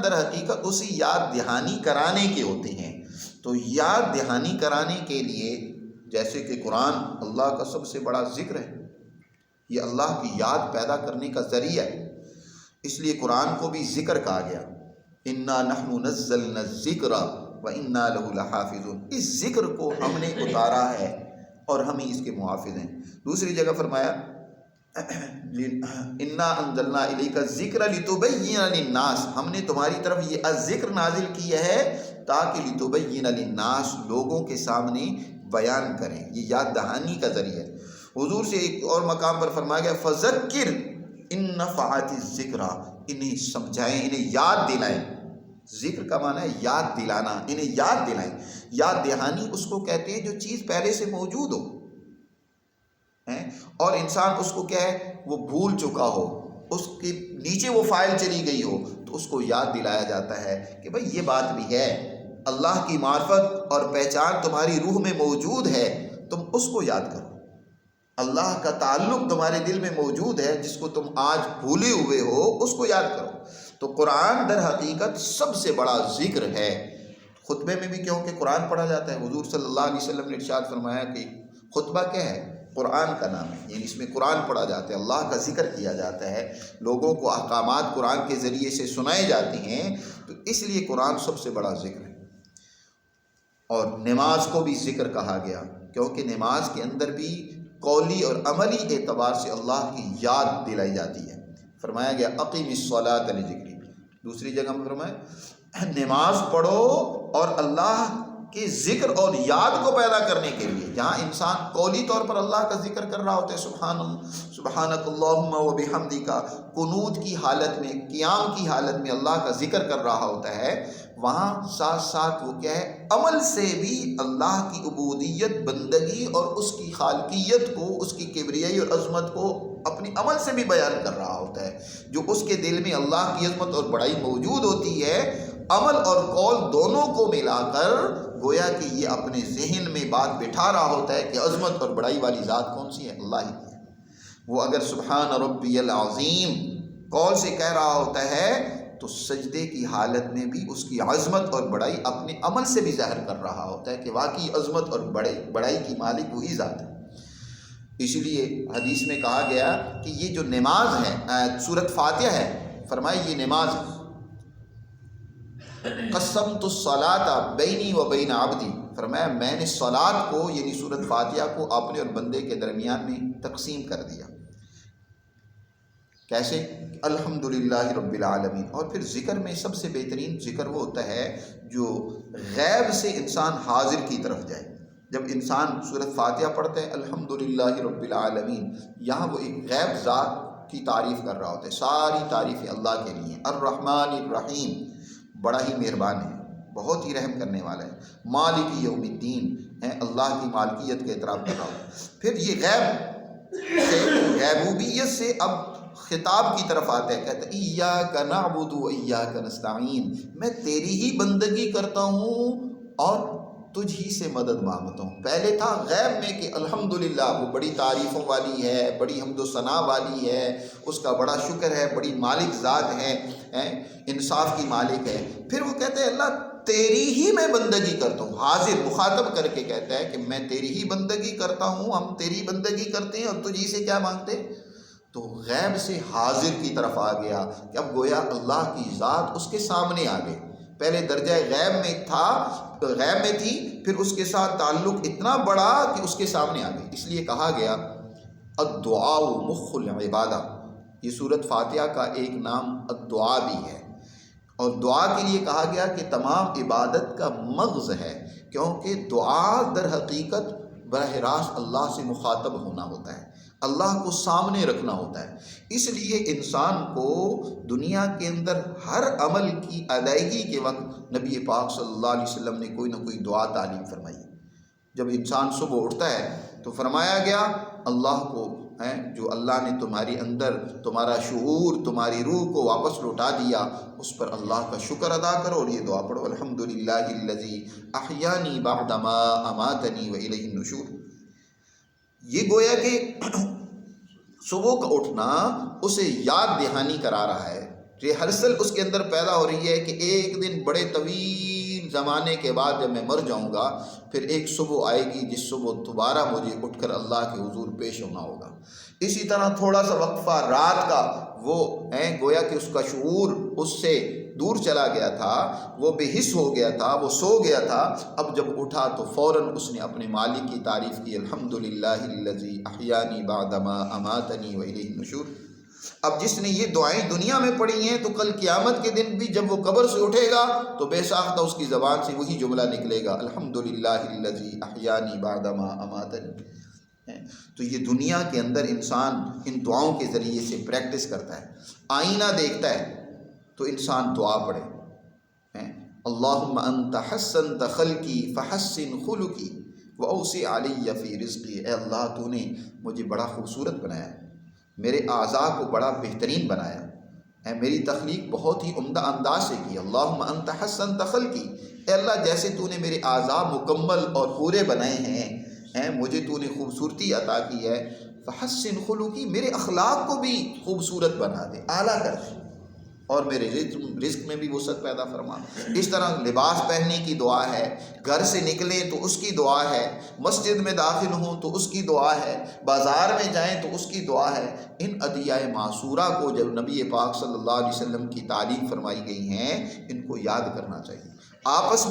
در حقیقت اسی یاد دہانی کرانے کے ہوتے ہیں۔ تو یاد دہانی کرانے کے لیے جیسے کہ قرآن اللہ کا سب سے بڑا ذکر ہے، یہ اللہ کی یاد پیدا کرنے کا ذریعہ ہے، اس لیے قرآن کو بھی ذکر کہا گیا۔ انا نحن نزلنا الذکر وانا لہ لحافظون، اس ذکر کو ہم نے اتارا ہے اور ہم ہی اس کے محافظ ہیں۔ دوسری جگہ فرمایا انا انزلنا الیک الذکر لتبین للناس، ہم نے تمہاری طرف یہ ذکر نازل کیا ہے تاکہ لتبین للناس، لوگوں کے سامنے بیان کریں، یہ یاد دہانی کا ذریعہ ہے۔ حضور سے ایک اور مقام پر فرمایا گیا فذکر ان نفعت الذکر، انہیں سمجھائیں، انہیں یاد دلائیں۔ ذکر کا معنی ہے یاد دلانا، انہیں یاد دلائیں۔ یاد دہانی اس کو کہتے ہیں جو چیز پہلے سے موجود ہو اور انسان اس کو کیا ہے وہ بھول چکا ہو، اس کے نیچے وہ فائل چلی گئی ہو تو اس کو یاد دلایا جاتا ہے کہ بھئی یہ بات بھی ہے، اللہ کی معرفت اور پہچان تمہاری روح میں موجود ہے، تم اس کو یاد کرو۔ اللہ کا تعلق تمہارے دل میں موجود ہے جس کو تم آج بھولے ہوئے ہو، اس کو یاد کرو۔ تو قرآن در حقیقت سب سے بڑا ذکر ہے۔ خطبے میں بھی کیوں کہ قرآن پڑھا جاتا ہے، حضور صلی اللہ علیہ وسلم نے ارشاد فرمایا کہ خطبہ کیا ہے؟ قرآن کا نام ہے، یعنی اس میں قرآن پڑھا جاتا ہے، اللہ کا ذکر کیا جاتا ہے، لوگوں کو احکامات قرآن کے ذریعے سے سنائے جاتے ہیں، تو اس لیے قرآن سب سے بڑا ذکر ہے۔ اور نماز کو بھی ذکر کہا گیا کیونکہ نماز کے اندر بھی قولی اور عملی اعتبار سے اللہ کی یاد دلائی جاتی ہے۔ فرمایا گیا اقیم الصلاۃ لذکری، دوسری جگہ میں فرمایا نماز پڑھو اور اللہ کے ذکر اور یاد کو پیدا کرنے کے لیے۔ جہاں انسان قولی طور پر اللہ کا ذکر کر رہا ہوتا ہے، سبحانک اللہم و بحمدک، قنوت کی حالت میں، قیام کی حالت میں اللہ کا ذکر کر رہا ہوتا ہے، وہاں ساتھ ساتھ وہ کیا ہے عمل سے بھی اللہ کی عبودیت، بندگی اور اس کی خالقیت کو، اس کی کبریائی اور عظمت کو اپنی عمل سے بھی بیان کر رہا ہوتا ہے۔ جو اس کے دل میں اللہ کی عظمت اور بڑائی موجود ہوتی ہے، عمل اور قول دونوں کو ملا کر گویا کہ یہ اپنے ذہن میں بات بٹھا رہا ہوتا ہے کہ عظمت اور بڑائی والی ذات کون سی ہے؟ اللہ ہی کی ہے۔ وہ اگر سبحان ربی العظیم قول سے کہہ رہا ہوتا ہے تو سجدے کی حالت میں بھی اس کی عظمت اور بڑائی اپنے عمل سے بھی ظاہر کر رہا ہوتا ہے کہ واقعی عظمت اور بڑائی کی مالک وہی ذات ہے۔ اس لیے حدیث میں کہا گیا کہ یہ جو نماز ہے، سورۃ فاتحہ ہے، فرمایا یہ نماز ہے، قسمت الصلاۃ بینی و بین عبدی، فرمایا میں نے صلاۃ کو یعنی سورۃ فاتحہ کو اپنے اور بندے کے درمیان میں تقسیم کر دیا۔ کیسے؟ الحمدللہ رب العالمین۔ اور پھر ذکر میں سب سے بہترین ذکر وہ ہوتا ہے جو غیب سے انسان حاضر کی طرف جائے۔ جب انسان سورۃ فاتحہ پڑھتا ہے الحمدللہ رب العالمین، یہاں وہ ایک غیب ذات کی تعریف کر رہا ہوتا ہے، ساری تعریفیں اللہ کے لیے۔ الرحمن الرحیم، بڑا ہی مہربان ہے، بہت ہی رحم کرنے والا ہے۔ مالک یوم الدین ہے، اللہ کی مالکیت کا اعتراف کر رہا ہوتا ہے۔ پھر یہ غیبوبیت سے اب خطاب کی طرف آتا ہے، کہتا ہے ایاک نعبد و ایاک نستعین، میں تیری ہی بندگی کرتا ہوں اور تجھ ہی سے مدد مانگتا ہوں۔ پہلے تھا غیب میں کہ الحمدللہ وہ بڑی تعریفوں والی ہے، بڑی حمد و ثنا والی ہے، اس کا بڑا شکر ہے، بڑی مالک ذات ہے، انصاف کی مالک ہے۔ پھر وہ کہتے ہیں اللہ تیری ہی میں بندگی کرتا ہوں، حاضر مخاطب کر کے کہتا ہے کہ میں تیری ہی بندگی کرتا ہوں، ہم تیری بندگی کرتے ہیں اور تجھ ہی سے کیا مانگتے؟ تو غیب سے حاضر کی طرف آ گیا کہ اب گویا اللہ کی ذات اس کے سامنے آ گئی۔ پہلے درجہ غیب میں تھا، غیب میں تھی، پھر اس کے ساتھ تعلق اتنا بڑا کہ اس کے سامنے آ گئی۔ اس لیے کہا گیا الدعاء مخ العبادہ، یہ سورۃ فاتحہ کا ایک نام الدعاء بھی ہے، اور دعا کے لیے کہا گیا کہ تمام عبادت کا مغز ہے، کیونکہ دعا در حقیقت براہ راست اللہ سے مخاطب ہونا ہوتا ہے، اللہ کو سامنے رکھنا ہوتا ہے۔ اس لیے انسان کو دنیا کے اندر ہر عمل کی ادائیگی کے وقت نبی پاک صلی اللہ علیہ وسلم نے کوئی نہ کوئی دعا تعلیم فرمائی۔ جب انسان صبح اٹھتا ہے تو فرمایا گیا اللہ کو جو اللہ نے تمہاری اندر تمہارا شعور، تمہاری روح کو واپس لوٹا دیا، اس پر اللہ کا شکر ادا کرو اور یہ دعا پڑھو الحمدللہ الذی احیانی بعد ما اماتنی والیہ النشور۔ یہ گویا کہ صبح کا اٹھنا اسے یاد دہانی کرا رہا ہے ریہرسل اس کے اندر پیدا ہو رہی ہے کہ ایک دن بڑے طویل زمانے کے بعد جب میں مر جاؤں گا پھر ایک صبح آئے گی جس صبح دوبارہ مجھے اٹھ کر اللہ کے حضور پیش ہونا ہوگا۔ اسی طرح تھوڑا سا وقفہ رات کا وہ گویا کہ اس کا شعور اس سے دور چلا گیا تھا، وہ بے حس ہو گیا تھا، وہ سو گیا تھا، اب جب اٹھا تو فوراً اس نے اپنے مالک کی تعریف کی، الحمدللہ الذی احیانی بعد ما اماتنی والیہ النشور۔ اب جس نے یہ دعائیں دنیا میں پڑھی ہیں تو کل قیامت کے دن بھی جب وہ قبر سے اٹھے گا تو بے ساختہ اس کی زبان سے وہی جملہ نکلے گا، الحمدللہ الذی احیانی بعد ما اماتنی۔ تو یہ دنیا کے اندر انسان ان دعاؤں کے ذریعے سے پریکٹس کرتا ہے۔ آئینہ دیکھتا ہے تو انسان دعا پڑھے، اللہم انت حسنت خلقی فحسن خلقی واوسع علی فی رزقی، اے اللہ تو نے مجھے بڑا خوبصورت بنایا، میرے اعضاء کو بڑا بہترین بنایا، میری تخلیق بہت ہی عمدہ انداز سے کی، اللہم انت حسنت خلقی، اے اللہ جیسے تو نے میرے اعضاء مکمل اور پورے بنائے ہیں، مجھے تو نے خوبصورتی عطا کی ہے، فحسن خلقی، میرے اخلاق کو بھی خوبصورت بنا دے، اعلیٰ کر دے، اور میرے رزق میں بھی وسعت پیدا فرما۔ اس طرح لباس پہننے کی دعا ہے، گھر سے نکلیں تو اس کی دعا ہے، مسجد میں داخل ہوں تو اس کی دعا ہے، بازار میں جائیں تو اس کی دعا ہے۔ ان ادعیہ معصورہ کو جب نبی پاک صلی اللہ علیہ وسلم کی تعلیم فرمائی گئی ہیں، ان کو یاد کرنا چاہیے، آپس میں